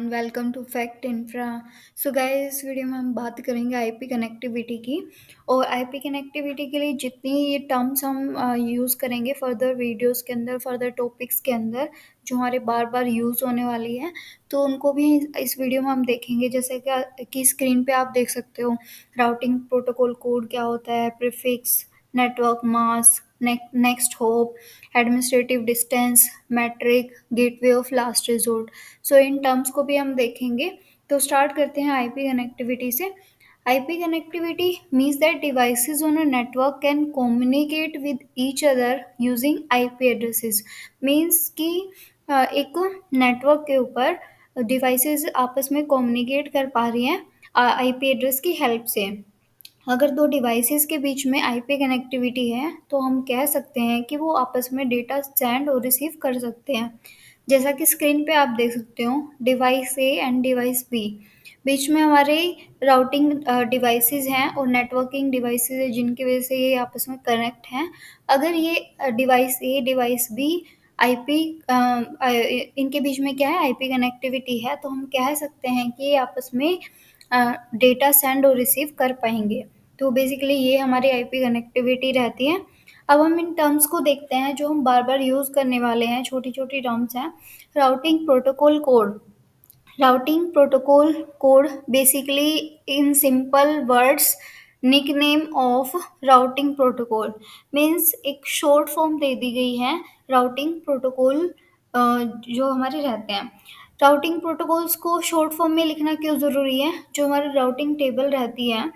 Everyone, welcome to fact infra. So guys, इस video में हम बात करेंगे आईपी कनेक्टिविटी की। और आईपी कनेक्टिविटी के लिए जितनी ये टर्म्स हम यूज़ करेंगे फर्दर वीडियोस के अंदर, फर्दर टॉपिक्स के अंदर जो हमारे बार बार यूज़ होने वाली है, तो उनको भी इस वीडियो में हम देखेंगे। जैसे कि स्क्रीन पे आप देख सकते हो, राउटिंग प्रोटोकॉल कोड क्या होता है, prefix, network mask, next hop, administrative distance, metric, gateway of last resort. So इन टर्म्स को भी हम देखेंगे। तो स्टार्ट करते हैं आईपी कनेक्टिविटी से। IP connectivity means that devices on a network can communicate with each other using IP addresses. Means कि एक नेटवर्क के ऊपर डिवाइसेस आपस में कम्युनिकेट कर पा रही हैं आईपी एड्रेस की हेल्प से। अगर दो डिवाइसेस के बीच में आईपी कनेक्टिविटी है तो हम कह सकते हैं कि वो आपस में डेटा सेंड और रिसीव कर सकते हैं। जैसा कि स्क्रीन पे आप देख सकते हो, device A and device B, बीच में हमारे राउटिंग डिवाइसेस हैं और नेटवर्किंग डिवाइसेस है जिनकी वजह से ये आपस में कनेक्ट हैं। अगर ये device A device B IP इनके बीच में क्या है, आईपी कनेक्टिविटी है, तो हम कह सकते हैं कि ये आपस में डेटा सेंड और रिसीव कर पाएंगे। तो बेसिकली ये हमारी आईपी कनेक्टिविटी रहती है। अब हम इन टर्म्स को देखते हैं जो हम बार बार यूज़ करने वाले हैं। छोटी छोटी टर्म्स हैं। Routing protocol code. Routing protocol code basically in simple words nickname of routing protocol. Means एक शॉर्ट फॉर्म दे दी गई है राउटिंग प्रोटोकॉल जो हमारे रहते हैं। राउटिंग प्रोटोकॉल्स को शॉर्ट फॉर्म में लिखना क्यों ज़रूरी है? जो हमारी राउटिंग टेबल रहती है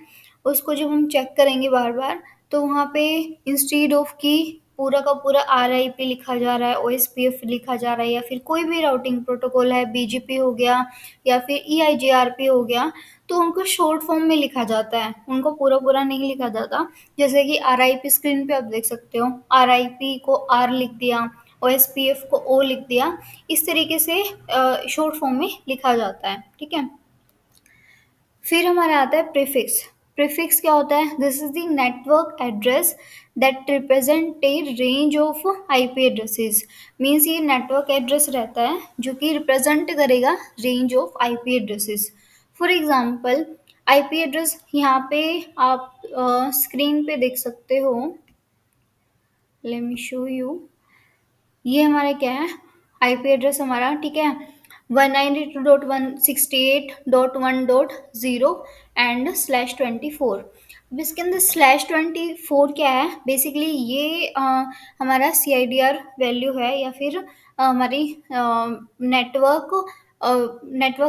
उसको जब हम चेक करेंगे बार बार, तो वहाँ पे इंस्टीड ऑफ की पूरा का पूरा RIP लिखा जा रहा है, OSPF लिखा जा रहा है, या फिर कोई भी राउटिंग प्रोटोकॉल है, BGP हो गया या फिर EIGRP हो गया, तो उनको शॉर्ट फॉर्म में लिखा जाता है, उनको पूरा पूरा नहीं लिखा जाता। जैसे कि RIP स्क्रीन पे आप देख सकते हो, RIP को R लिख दिया, OSPF को O लिख दिया। इस तरीके से शॉर्ट फॉर्म में लिखा जाता है। ठीक है। फिर हमारा आता है प्रीफिक्स। प्रीफिक्स क्या होता है? This is the network address that represent a range of IP addresses. Means ये नेटवर्क एड्रेस रहता है जो कि रिप्रेजेंट करेगा range of IP addresses. For example, IP address यहाँ पे आप स्क्रीन पे देख सकते हो। Let me show you. ये हमारा क्या है, आईपी एड्रेस हमारा। ठीक है, 192.168.1.0 एंड /24। अब इसके अंदर /24 क्या है? बेसिकली ये हमारा CIDR वैल्यू है, या फिर हमारी नेटवर्क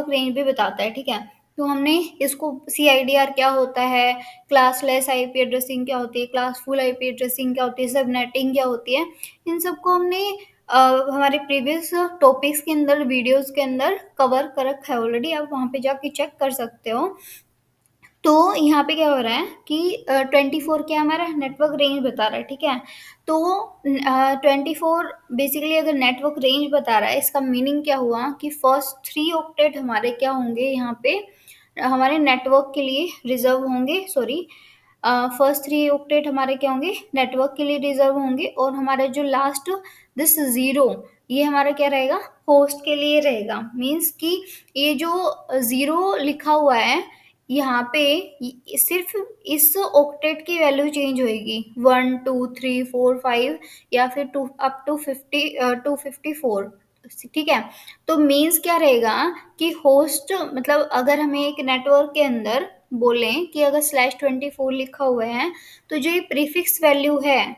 रेंज भी बताता है। ठीक है, तो हमने इसको CIDR क्या होता है, क्लास लेस आईपी एड्रेसिंग क्या होती है, क्लास फुल आईपी एड्रेसिंग क्या होती है, सब नेटिंग क्या होती है, इन सबको हमने हमारे प्रीवियस टॉपिक्स के अंदर, वीडियोस के अंदर कवर कर रखा है ऑलरेडी। आप वहाँ पे जाके चेक कर सकते हो। तो यहाँ पे क्या हो रहा है कि 24 क्या हमारा नेटवर्क रेंज बता रहा है। ठीक है, तो 24 बेसिकली अगर नेटवर्क रेंज बता रहा है, इसका मीनिंग क्या हुआ कि फर्स्ट 3 ऑक्टेट हमारे क्या होंगे, यहाँ पे हमारे नेटवर्क के लिए रिजर्व होंगे। सॉरी, फर्स्ट 3 ऑक्टेट हमारे क्या होंगे, नेटवर्क के लिए रिजर्व होंगे। और हमारे जो लास्ट दिस 0, ये हमारा क्या रहेगा, होस्ट के लिए रहेगा। मीन्स कि ये जो 0 लिखा हुआ है यहाँ पे, सिर्फ इस ऑक्टेट की वैल्यू चेंज होएगी, 1 2 3 4 5 या फिर टू अप टू 254। ठीक है, तो मीन्स क्या रहेगा कि होस्ट, मतलब अगर हमें एक नेटवर्क के अंदर बोलें कि अगर /24 लिखा हुआ है, तो जो ये प्रीफिक्स वैल्यू है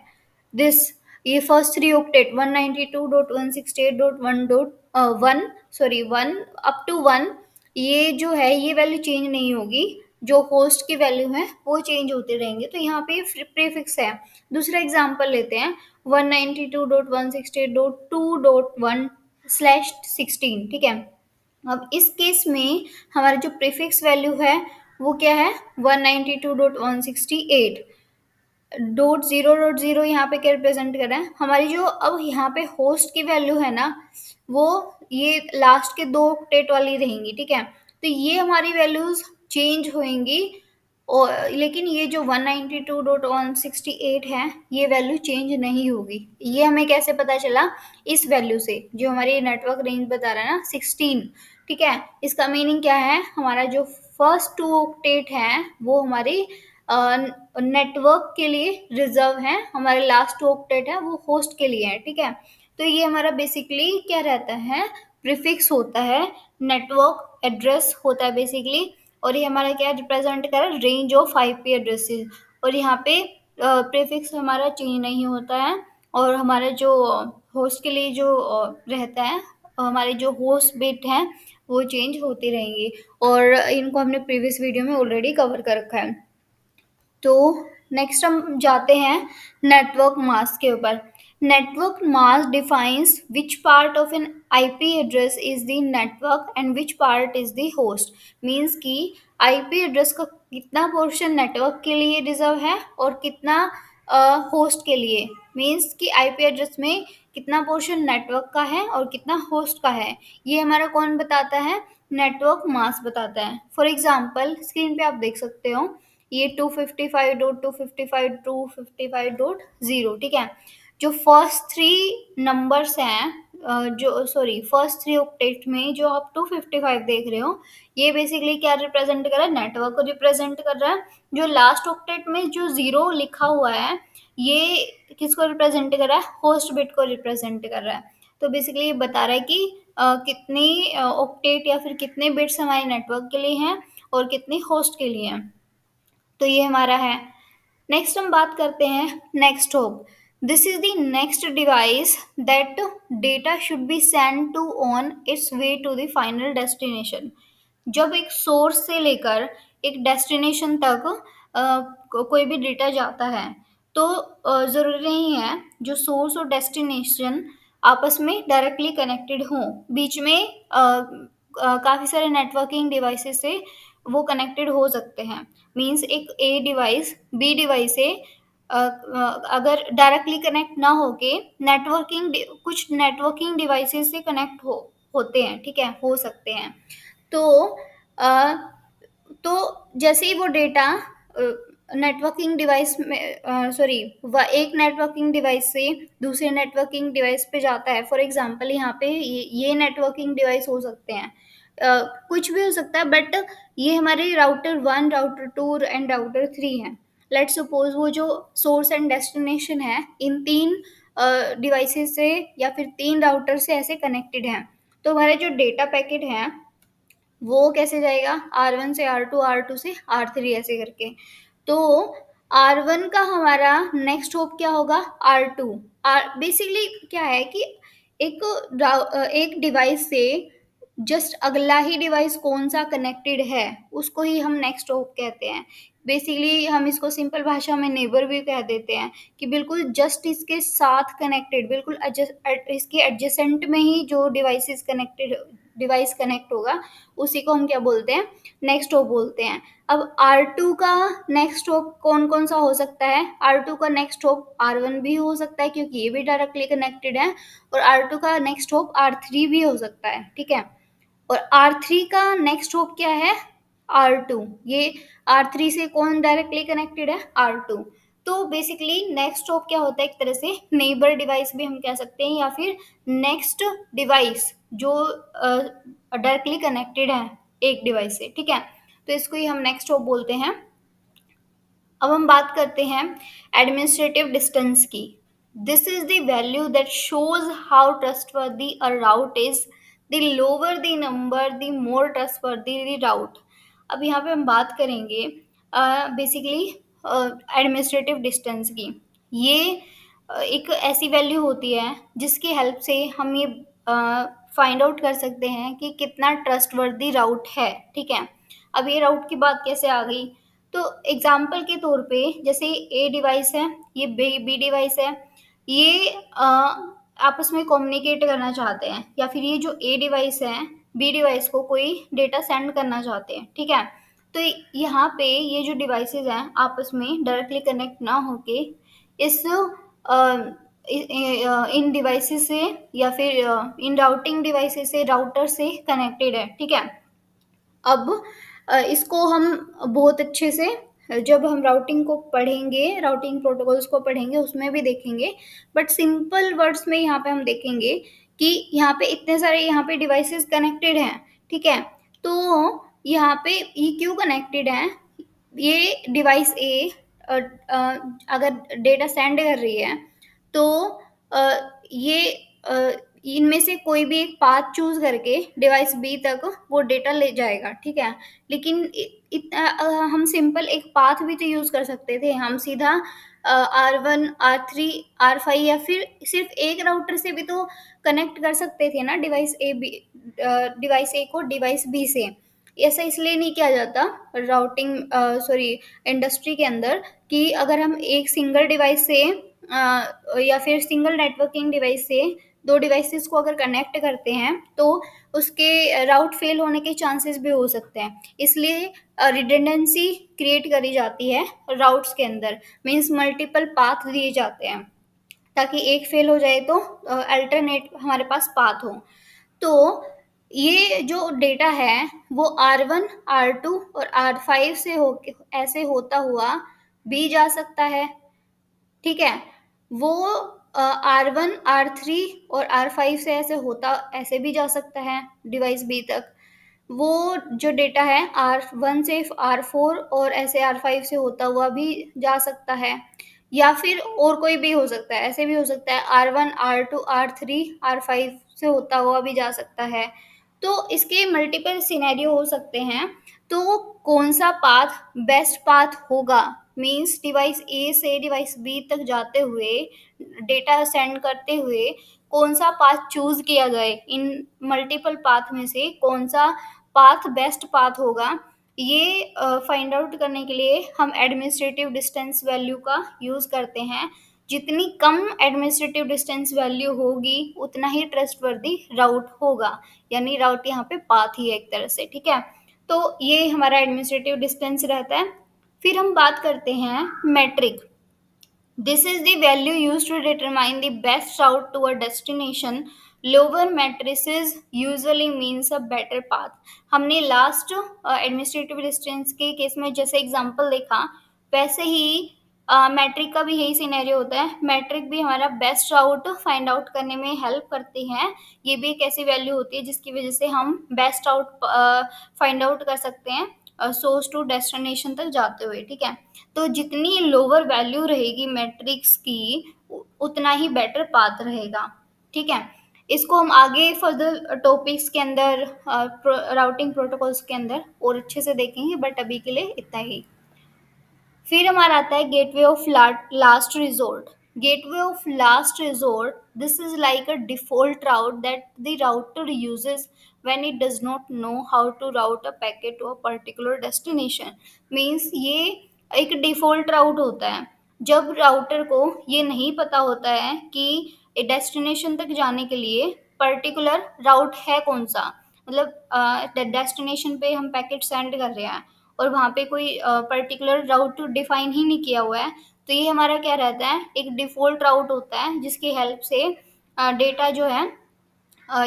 दिस, ये first 3 octet 192.168.1.1 sorry 1 up to 1, ये जो है ये वैल्यू चेंज नहीं होगी। जो होस्ट की वैल्यू है वो चेंज होते रहेंगे। तो यहाँ पे प्रीफिक्स है। दूसरा एग्जांपल लेते हैं, 192.168.2.1/16। ठीक है, अब इस केस में हमारा जो प्रीफिक्स वैल्यू है वो क्या है, 192.168 .0.0 यहाँ पे क्या रिप्रेजेंट कर रहा है, हमारी जो अब यहाँ पे होस्ट की वैल्यू है ना, वो ये लास्ट के 2 ऑक्टेट वाली रहेंगी। ठीक है, तो ये हमारी वैल्यूज चेंज होंगी और लेकिन ये जो 192.168 है, ये वैल्यू चेंज नहीं होगी। ये हमें कैसे पता चला? इस वैल्यू से, जो हमारी नेटवर्क रेंज बता रहा है ना 16, ठीक है। इसका मीनिंग क्या है? हमारा जो फर्स्ट 2 ऑक्टेट है वो हमारी नेटवर्क के लिए रिजर्व है, हमारे लास्ट 2 ऑक्टेट है वो होस्ट के लिए है, ठीक है। तो ये हमारा बेसिकली क्या रहता है? प्रीफिक्स होता है, नेटवर्क एड्रेस होता है बेसिकली। और ये हमारा क्या रिप्रेजेंट कर रहा है? Range of IP addresses. और यहाँ पे प्रीफिक्स हमारा चेंज नहीं होता है, और हमारा जो होस्ट के लिए जो रहता है, हमारे जो होस्ट बिट हैं वो चेंज होती रहेंगी, और इनको हमने प्रीवियस वीडियो में ऑलरेडी कवर कर रखा है। तो नेक्स्ट हम जाते हैं नेटवर्क मास्क के ऊपर। Network mask defines which part of N IP address is the network and which part is the host. Means कि आईपी एड्रेस का कितना पोर्शन नेटवर्क के लिए रिजर्व है और कितना होस्ट के लिए। मीन्स कि आईपी एड्रेस में कितना पोर्शन नेटवर्क का है और कितना होस्ट का है, ये हमारा कौन बताता है? नेटवर्क मास्क बताता है। फॉर एग्जाम्पल स्क्रीन पे आप देख सकते हो, ये 255.255.255.0, ठीक है। जो फर्स्ट 3 नंबर्स हैं, जो सॉरी फर्स्ट 3 ऑक्टेट में जो आप 255 देख रहे हो, ये बेसिकली क्या रिप्रेजेंट कर रहा है? नेटवर्क को रिप्रेजेंट कर रहा है। जो लास्ट ऑक्टेट में जो 0 लिखा हुआ है, ये किसको रिप्रेजेंट कर रहा है? होस्ट बिट को रिप्रेजेंट कर रहा है। तो बेसिकली ये बता रहा है कि कितनी ऑक्टेट या फिर कितने बिट्स हमारे नेटवर्क के लिए हैं और कितनी होस्ट के लिए हैं। तो ये हमारा है। नेक्स्ट हम बात करते हैं next hop. This is the next device that data should be send to on its way to the final destination. जब एक सोर्स से लेकर एक डेस्टिनेशन तक कोई भी डेटा जाता है, तो ज़रूरी नहीं है जो सोर्स और डेस्टिनेशन आपस में डायरेक्टली कनेक्टेड हों। बीच में काफ़ी सारे नेटवर्किंग डिवाइसेस से वो कनेक्टेड हो सकते हैं। मीन्स एक ए डिवाइस बी डिवाइस से अगर डायरेक्टली कनेक्ट ना होके कुछ नेटवर्किंग डिवाइसेस से कनेक्ट होते हैं, ठीक है, हो सकते हैं। तो अ, तो जैसे ही वो डेटा नेटवर्किंग डिवाइस में सॉरी एक नेटवर्किंग डिवाइस से दूसरे नेटवर्किंग डिवाइस पे जाता है। फॉर एग्जांपल यहाँ पे ये नेटवर्किंग डिवाइस हो सकते हैं, कुछ भी हो सकता है, बट ये हमारे राउटर 1, राउटर 2 एंड राउटर 3 हैं। लेट सपोज वो जो सोर्स एंड डेस्टिनेशन है इन 3 डिवाइसेस से या फिर 3 राउटर से ऐसे कनेक्टेड हैं। तो हमारे जो डेटा पैकेट है वो कैसे जाएगा? R1 से R2, R2 से R3 ऐसे करके। तो R1 का हमारा नेक्स्ट होप क्या होगा? R2। बेसिकली क्या है कि एक डिवाइस से जस्ट अगला ही डिवाइस कौन सा कनेक्टेड है उसको ही हम नेक्स्ट होप कहते हैं। बेसिकली हम इसको सिंपल भाषा में नेबर भी कह देते हैं, कि बिल्कुल जस्ट इसके साथ कनेक्टेड, बिल्कुल इसके एडजेसेंट में ही जो डिवाइस कनेक्ट होगा, उसी को हम क्या बोलते हैं? नेक्स्ट होप बोलते हैं। अब R2 का नेक्स्ट होप कौन कौन सा हो सकता है? R2 का नेक्स्ट होप R1 भी हो सकता है, क्योंकि ये भी डायरेक्टली कनेक्टेड है। और R2 का नेक्स्ट होप R3 भी हो सकता है, ठीक है। और R3 का नेक्स्ट होप क्या है? R2। ये R3 से कौन डायरेक्टली कनेक्टेड है? R2। तो बेसिकली नेक्स्ट होप क्या होता है? एक तरह से नेबर डिवाइस भी हम कह सकते हैं, या फिर नेक्स्ट डिवाइस जो डायरेक्टली कनेक्टेड है एक डिवाइस से, ठीक है। तो इसको ही हम नेक्स्ट होप बोलते हैं। अब हम बात करते हैं एडमिनिस्ट्रेटिव डिस्टेंस की। This is the value that shows how trustworthy a route is. The lower the number the more trustworthy the route. अब यहाँ पे हम बात करेंगे बेसिकली एडमिनिस्ट्रेटिव डिस्टेंस की। ये एक ऐसी वैल्यू होती है जिसकी हेल्प से हम ये फाइंड आउट कर सकते हैं कि कितना ट्रस्टवर्दी राउट है, ठीक है। अब ये राउट की बात कैसे आ गई? तो एग्जाम्पल के तौर पे जैसे ए डिवाइस है, ये बी डिवाइस है, ये आपस में कम्युनिकेट करना चाहते हैं, या फिर ये जो ए डिवाइस है बी डिवाइस को कोई डेटा सेंड करना चाहते हैं, ठीक है। तो यहाँ पे ये जो डिवाइसेस हैं आपस में डायरेक्टली कनेक्ट ना होके इस इन डिवाइसेस से या फिर इन राउटिंग डिवाइसेस से, राउटर से कनेक्टेड है, ठीक है। अब इसको हम बहुत अच्छे से जब हम राउटिंग को पढ़ेंगे, राउटिंग प्रोटोकॉल्स को पढ़ेंगे, उसमें भी देखेंगे। बट सिंपल वर्ड्स में यहाँ पे हम देखेंगे कि यहाँ पे इतने सारे यहाँ पे डिवाइसेस कनेक्टेड हैं, ठीक है? तो यहाँ पे ये क्यों कनेक्टेड हैं? ये डिवाइस ए अगर डेटा सेंड कर रही है, तो ये इनमें से कोई भी एक पाथ चूज करके डिवाइस बी तक वो डेटा ले जाएगा, ठीक है? लेकिन हम सिंपल एक पाथ भी तो यूज कर सकते थे। हम सीधा R1, R3, R5 या फिर सिर्फ एक राउटर से भी तो कनेक्ट कर सकते थे ना डिवाइस ए को डिवाइस बी से। ऐसा इसलिए नहीं किया जाता राउटिंग सॉरी इंडस्ट्री के अंदर, कि अगर हम एक सिंगल डिवाइस से या फिर सिंगल नेटवर्किंग डिवाइस से दो डिवाइसेस को अगर कनेक्ट करते हैं, तो उसके राउट फेल होने के चांसेस भी हो सकते हैं। इसलिए रिडंडेंसी क्रिएट करी जाती है राउट्स के अंदर, मीन्स मल्टीपल पाथ दिए जाते हैं, ताकि एक फेल हो जाए तो अल्टरनेट हमारे पास पाथ हो। तो ये जो डेटा है वो R1, R2 और R5 से हो ऐसे होता हुआ भी जा सकता है, ठीक है? वो R1, R3 और R5 से ऐसे भी जा सकता है डिवाइस बी तक। वो जो डेटा है R1 से R4 और ऐसे R5 से होता हुआ भी जा सकता है, या फिर और कोई भी हो सकता है, ऐसे भी हो सकता है R1, R2, R3, R5 से होता हुआ भी जा सकता है। तो इसके मल्टीपल सिनेरियो हो सकते हैं। तो कौन सा पाथ बेस्ट पाथ होगा, मीन्स डिवाइस ए से डिवाइस बी तक जाते हुए, डेटा सेंड करते हुए कौन सा पाथ चूज किया जाए, इन मल्टीपल पाथ में से कौन सा पाथ बेस्ट पाथ होगा, ये फाइंड आउट करने के लिए हम एडमिनिस्ट्रेटिव डिस्टेंस वैल्यू का यूज़ करते हैं। जितनी कम एडमिनिस्ट्रेटिव डिस्टेंस वैल्यू होगी, उतना ही ट्रस्टवर्दी राउट होगा, यानी राउट यहाँ पे पाथ ही है एक तरह से, ठीक है? तो ये हमारा एडमिनिस्ट्रेटिव डिस्टेंस रहता है। फिर हम बात करते हैं matric. This is the value used to determine the best route to a destination. Lower matrices usually means a better path. हमने लास्ट एडमिनिस्ट्रेटिव डिस्टेंस के केस में जैसे एग्जांपल देखा, वैसे ही मैट्रिक का भी यही सिनेरियो होता है। मैट्रिक भी हमारा बेस्ट राउट फाइंड आउट करने में हेल्प करती है। ये भी एक ऐसी वैल्यू होती है जिसकी वजह से हम बेस्ट राउट फाइंड आउट कर सकते हैं सोर्स टू डेस्टिनेशन तक जाते हुए, ठीक है? तो जितनी लोअर वैल्यू रहेगी मैट्रिक्स की, उतना ही बेटर पाथ रहेगा, ठीक है? इसको हम आगे फर्दर टॉपिक्स के अंदर राउटिंग प्रोटोकॉल्स के अंदर और अच्छे से देखेंगे, बट अभी के लिए इतना ही। फिर हमारा आता है gateway of last resort. Gateway of last resort, this is like a default route that the router uses when it does not know how to route a packet to a particular destination. Means ये एक default राउट होता है जब router को ये नहीं पता होता है कि डेस्टिनेशन तक जाने के लिए पर्टिकुलर राउट है कौन सा। मतलब डेस्टिनेशन पे हम पैकेट सेंड कर रहे हैं और वहाँ पे कोई पर्टिकुलर राउट डिफाइन ही नहीं किया हुआ है, तो ये हमारा क्या रहता है, एक डिफ़ॉल्ट राउट होता है जिसकी हेल्प से डेटा जो है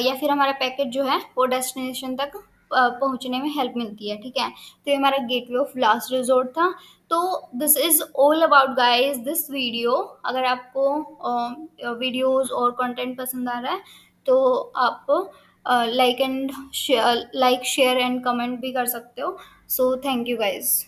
या फिर हमारा पैकेट जो है वो डेस्टिनेशन तक पहुँचने में हेल्प मिलती है, ठीक है? तो ये हमारा गेटवे ऑफ लास्ट रिज़ॉर्ट था। तो this is all about guys this video. अगर आपको वीडियोज़ और कंटेंट पसंद आ रहा है, तो आप लाइक शेयर एंड कमेंट भी कर सकते हो। So thank you guys.